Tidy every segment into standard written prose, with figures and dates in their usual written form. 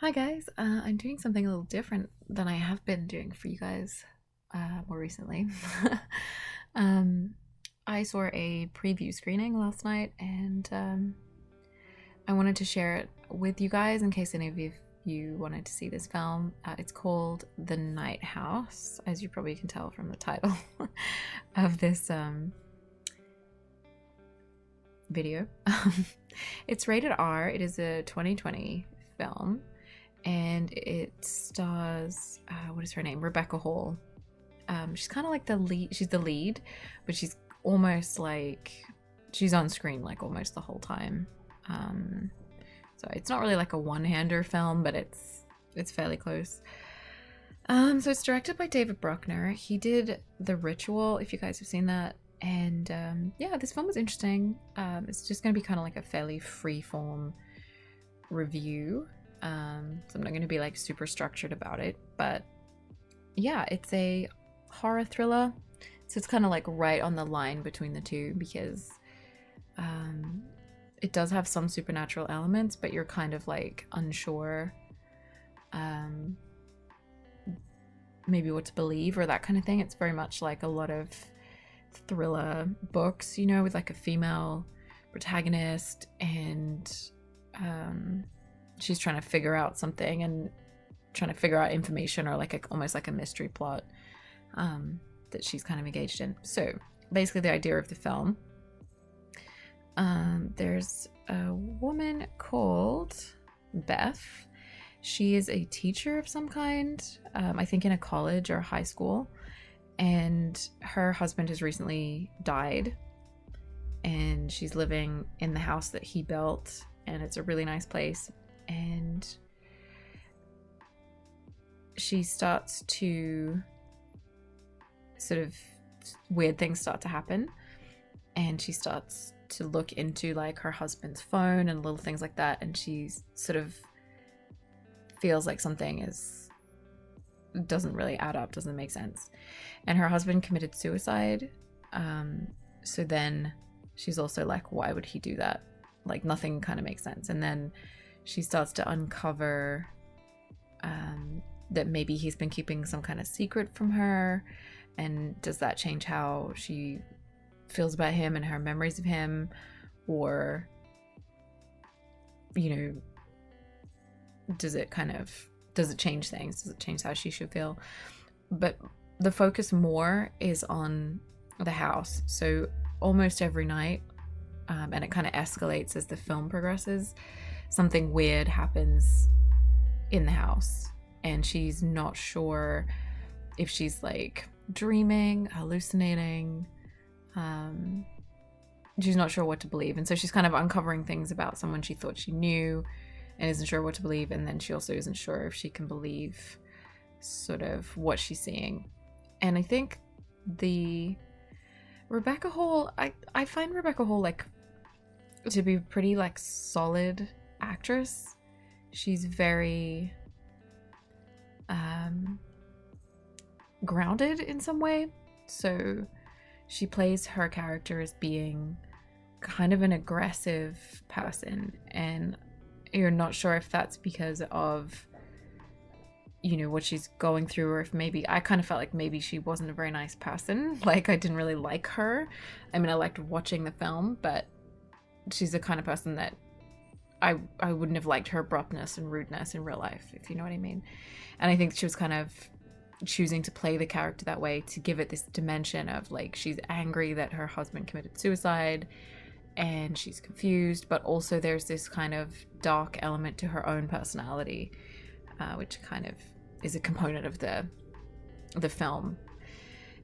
Hi guys, I'm doing something a little different than I have been doing for you guys more recently. um, I saw a preview screening last night and I wanted to share it with you guys in case any of you wanted to see this film. It's called The Night House, as you probably can tell from the title of this video. It's rated R. It is a 2020 film and it stars what is her name, Rebecca Hall. She's kind of like the lead. She's the lead, but she's almost like she's on screen like almost the whole time. So it's not really like a one-hander film, but it's fairly close. So it's directed by David Bruckner. He did The Ritual, if you guys have seen that. And yeah, this film was interesting. It's just going to be kind of like a fairly free-form review. So I'm not going to be like super structured about it, but yeah, it's a horror thriller. So it's kind of like right on the line between the two because it does have some supernatural elements, but you're kind of like unsure maybe what to believe or that kind of thing. It's very much like a lot of thriller books, you know, with like a female protagonist and she's trying to figure out something and trying to figure out information or like almost like a mystery plot that she's kind of engaged in. So basically the idea of the film, there's a woman called Beth. She is a teacher of some kind, I think in a college or a high school, and her husband has recently died and she's living in the house that he built, and it's a really nice place. And she starts to sort of weird things start to happen, and she starts to look into like her husband's phone and little things like that, and she sort of feels like something doesn't really add up, doesn't make sense. And her husband committed suicide, so then she's also like, why would he do that? Like nothing kind of makes sense. And then she starts to uncover that maybe he's been keeping some kind of secret from her, and does that change how she feels about him and her memories of him, or you know, does it change things? Does it change how she should feel? But the focus more is on the house. So almost every night, and it kind of escalates as the film progresses, something weird happens in the house, and she's not sure if she's like dreaming, hallucinating. She's not sure what to believe, and so she's kind of uncovering things about someone she thought she knew and isn't sure what to believe, and then she also isn't sure if she can believe sort of what she's seeing. And I think the Rebecca Hall, I find Rebecca Hall like to be pretty like solid actress. She's very grounded in some way. So she plays her character as being kind of an aggressive person, and you're not sure if that's because of, you know, what she's going through, or if maybe I kind of felt like maybe she wasn't a very nice person. Like I didn't really like her. I mean, I liked watching the film, but she's the kind of person that I wouldn't have liked her abruptness and rudeness in real life, if you know what I mean. And I think she was kind of choosing to play the character that way to give it this dimension of like she's angry that her husband committed suicide and she's confused, but also there's this kind of dark element to her own personality, which kind of is a component of the film,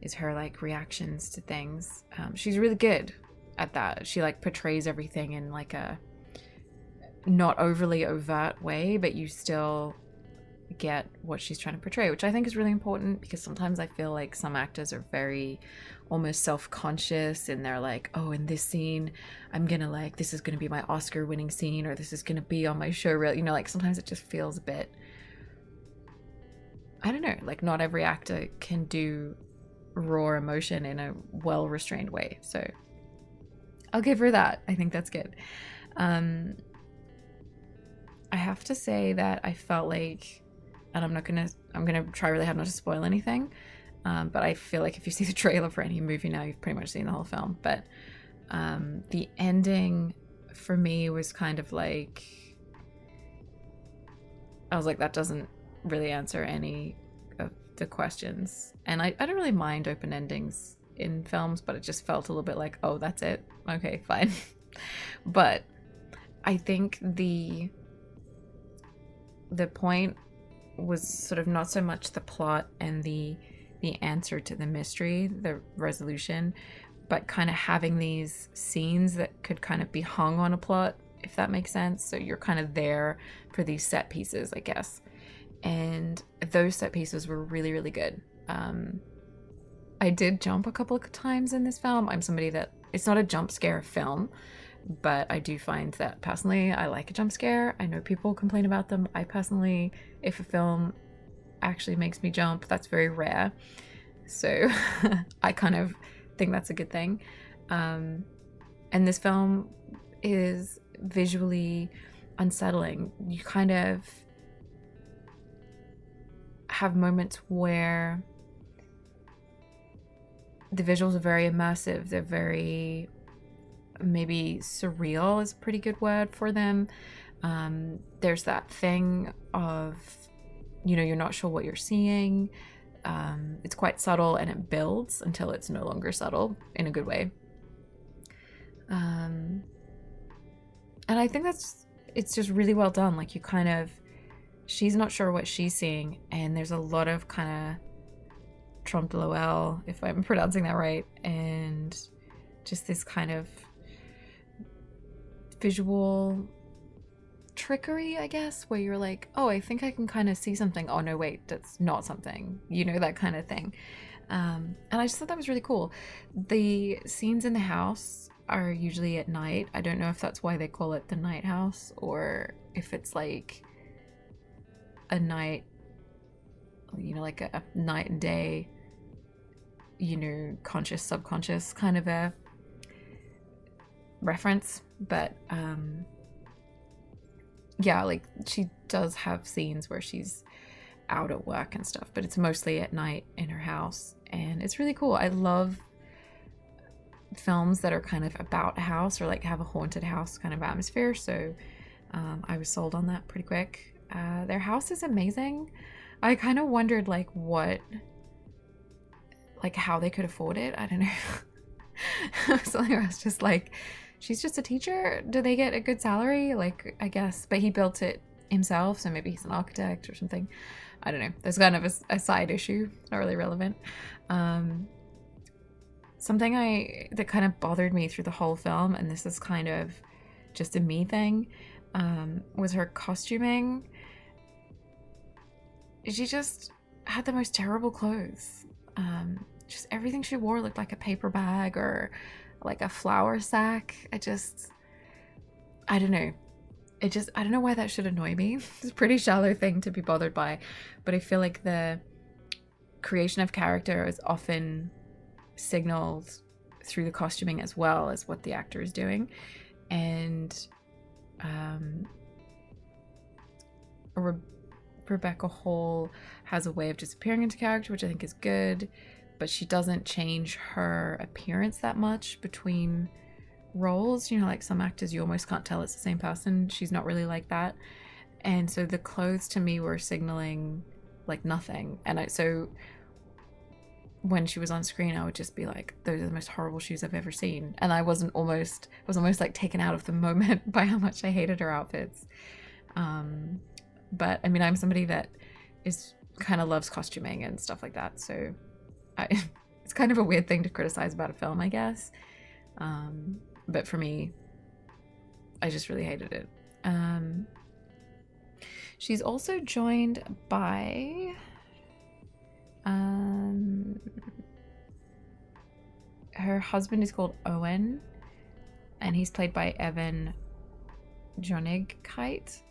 is her like reactions to things. She's really good at that. She like portrays everything in like a not overly overt way, but you still get what she's trying to portray, which I think is really important, because sometimes I feel like some actors are very almost self-conscious, and they're like, oh, in this scene I'm gonna like, this is gonna be my Oscar winning scene, or this is gonna be on my show reel, you know, like sometimes it just feels a bit, I don't know, like not every actor can do raw emotion in a well restrained way. So I'll give her that. I think that's good. I have to say that I felt like, and I'm gonna try really hard not to spoil anything, but I feel like if you see the trailer for any movie now, you've pretty much seen the whole film. But the ending for me was kind of like, I was like, that doesn't really answer any of the questions. And I don't really mind open endings in films, but it just felt a little bit like, oh, that's it. Okay, fine. But I think the point was sort of not so much the plot and the answer to the mystery, the resolution, but kind of having these scenes that could kind of be hung on a plot, if that makes sense. So you're kind of there for these set pieces, I guess. And those set pieces were really, really good. I did jump a couple of times in this film. I'm somebody that, it's not a jump scare film, but I do find that personally I like a jump scare. I know people complain about them. I personally, if a film actually makes me jump, that's very rare. So I kind of think that's a good thing. And this film is visually unsettling. You kind of have moments where the visuals are very immersive. They're very, maybe surreal is a pretty good word for them. There's that thing of, you know, you're not sure what you're seeing. It's quite subtle, and it builds until it's no longer subtle in a good way. And I think it's just really well done. Like, you kind of, she's not sure what she's seeing, and there's a lot of kind of trompe l'oeil, if I'm pronouncing that right, and just this kind of visual trickery, I guess, where you're like, oh, I think I can kind of see something. Oh no, wait, that's not something, you know, that kind of thing. And I just thought that was really cool. The scenes in the house are usually at night. I don't know if that's why they call it the night house, or if it's like a night, you know, like a night and day, you know, conscious, subconscious kind of a reference. But yeah, like, she does have scenes where she's out at work and stuff, but it's mostly at night in her house, and it's really cool. I love films that are kind of about a house, or like have a haunted house kind of atmosphere, so I was sold on that pretty quick. Their house is amazing. I kind of wondered like how they could afford it. I don't know. Something where I was just like, she's just a teacher. Do they get a good salary? Like, I guess. But he built it himself, so maybe he's an architect or something. I don't know. There's kind of a side issue. It's not really relevant. Something that kind of bothered me through the whole film, and this is kind of just a me thing, was her costuming. She just had the most terrible clothes. Just everything she wore looked like a paper bag or like a flour sack. I don't know. I don't know why that should annoy me. It's a pretty shallow thing to be bothered by, but I feel like the creation of character is often signaled through the costuming as well as what the actor is doing. And Rebecca Hall has a way of disappearing into character, which I think is good, but she doesn't change her appearance that much between roles. You know, like some actors, you almost can't tell it's the same person. She's not really like that. And so the clothes to me were signaling like nothing. And so when she was on screen, I would just be like, those are the most horrible shoes I've ever seen. And I was almost like taken out of the moment by how much I hated her outfits. But I mean, I'm somebody that is kind of loves costuming and stuff like that. So it's kind of a weird thing to criticize about a film, I guess. But for me, I just really hated it. She's also joined by her husband is called Owen, and he's played by Evan Jonigkeit.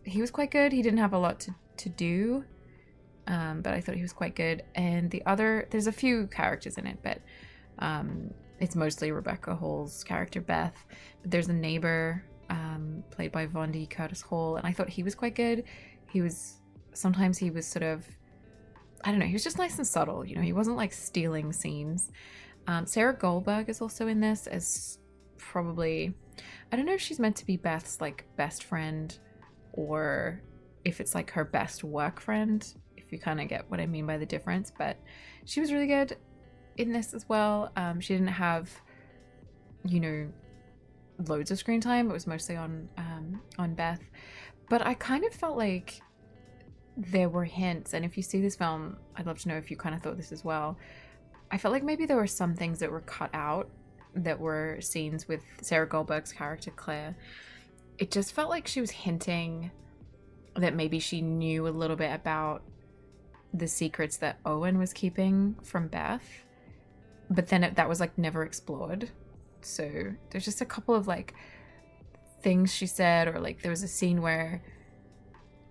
He was quite good. He didn't have a lot to do, but I thought he was quite good. And there's a few characters in it, but it's mostly Rebecca Hall's character Beth, but there's a neighbor played by Vondie Curtis Hall, and I thought he was quite good. Sometimes he was sort of, I don't know, he was just nice and subtle, you know, he wasn't like stealing scenes. Sarah Goldberg is also in this as probably, I don't know if she's meant to be Beth's like best friend or if it's like her best work friend, if you kind of get what I mean by the difference, but she was really good in this as well. She didn't have, you know, loads of screen time. It was mostly on Beth, but I kind of felt like there were hints, and if you see this film, I'd love to know if you kind of thought this as well. I felt like maybe there were some things that were cut out that were scenes with Sarah Goldberg's character Claire. It just felt like she was hinting that maybe she knew a little bit about the secrets that Owen was keeping from Beth, but then that was like never explored. So there's just a couple of like things she said, or like there was a scene where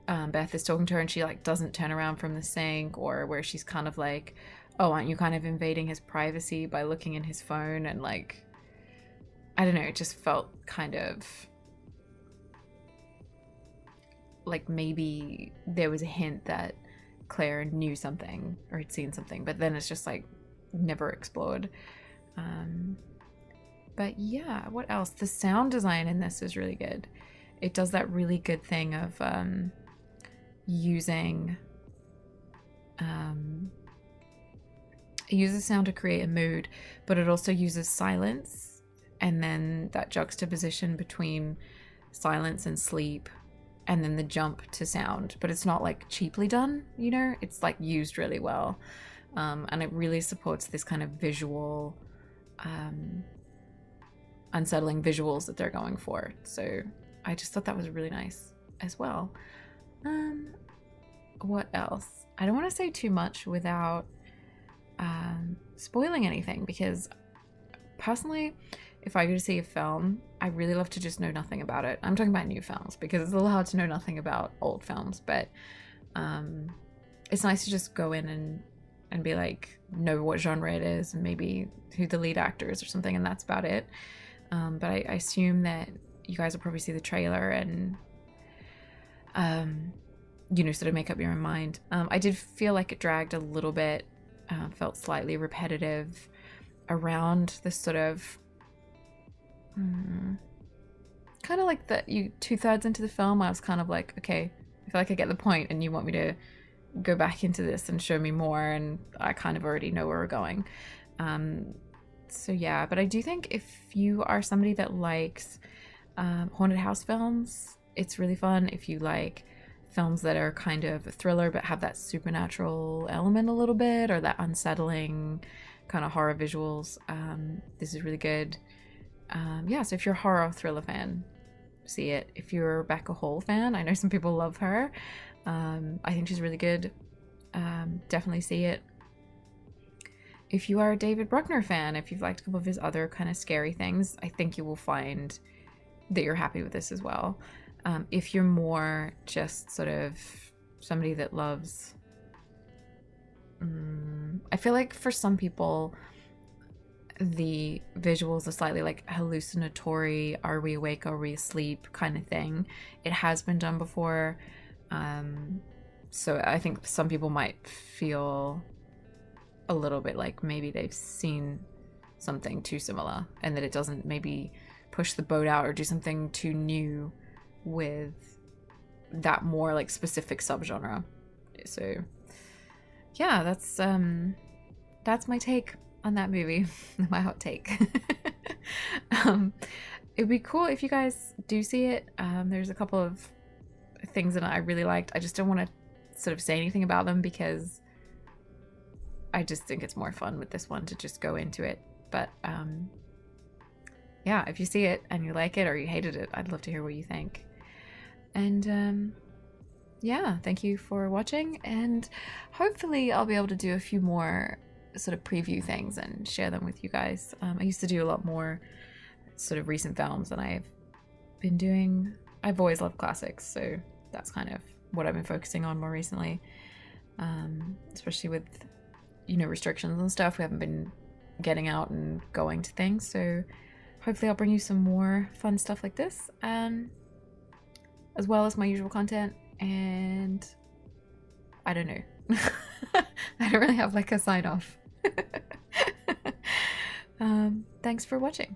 Beth is talking to her and she like doesn't turn around from the sink, or where she's kind of like, oh, aren't you kind of invading his privacy by looking in his phone? And like, I don't know, it just felt kind of like maybe there was a hint that Claire knew something or had seen something, but then it's just like never explored. But yeah, what else? The sound design in this is really good. It does that really good thing of using it uses sound to create a mood, but it also uses silence, and then that juxtaposition between silence and sleep, and then the jump to sound. But it's not like cheaply done, you know, it's like used really well. And it really supports this kind of visual, unsettling visuals that they're going for. So I just thought that was really nice as well. What else? I don't want to say too much without spoiling anything, because personally, if I go to see a film, I really love to just know nothing about it. I'm talking about new films because it's a little hard to know nothing about old films, but it's nice to just go in and be like, know what genre it is and maybe who the lead actor is or something, and that's about it. But I assume that you guys will probably see the trailer and you know, sort of make up your own mind. I did feel like it dragged a little bit, felt slightly repetitive around this sort of kind of like that you 2/3 into the film I was kind of like, okay, I feel like I get the point and you want me to go back into this and show me more, and I kind of already know where we're going. So yeah, but I do think if you are somebody that likes haunted house films, it's really fun. If you like films that are kind of a thriller but have that supernatural element a little bit, or that unsettling kind of horror visuals, this is really good. Yeah, so if you're a horror thriller fan, see it. If you're a Rebecca Hall fan, I know some people love her. I think she's really good. Definitely see it. If you are a David Bruckner fan, if you've liked a couple of his other kind of scary things, I think you will find that you're happy with this as well. If you're more just sort of somebody that loves... I feel like for some people, the visuals are slightly like hallucinatory, are we awake, are we asleep kind of thing. It has been done before. So I think some people might feel a little bit like maybe they've seen something too similar and that it doesn't maybe push the boat out or do something too new with that more like specific subgenre. So yeah, that's my take on that movie. My hot take. It'd be cool if you guys do see it. There's a couple of things that I really liked. I just don't want to sort of say anything about them because I just think it's more fun with this one to just go into it. But yeah, if you see it and you like it or you hated it, I'd love to hear what you think. And yeah, thank you for watching, and hopefully I'll be able to do a few more sort of preview things and share them with you guys. I used to do a lot more sort of recent films than I've been doing. I've always loved classics, so that's kind of what I've been focusing on more recently, especially with, you know, restrictions and stuff. We haven't been getting out and going to things. So hopefully I'll bring you some more fun stuff like this, as well as my usual content. And I don't know. I don't really have like a sign off. Thanks for watching.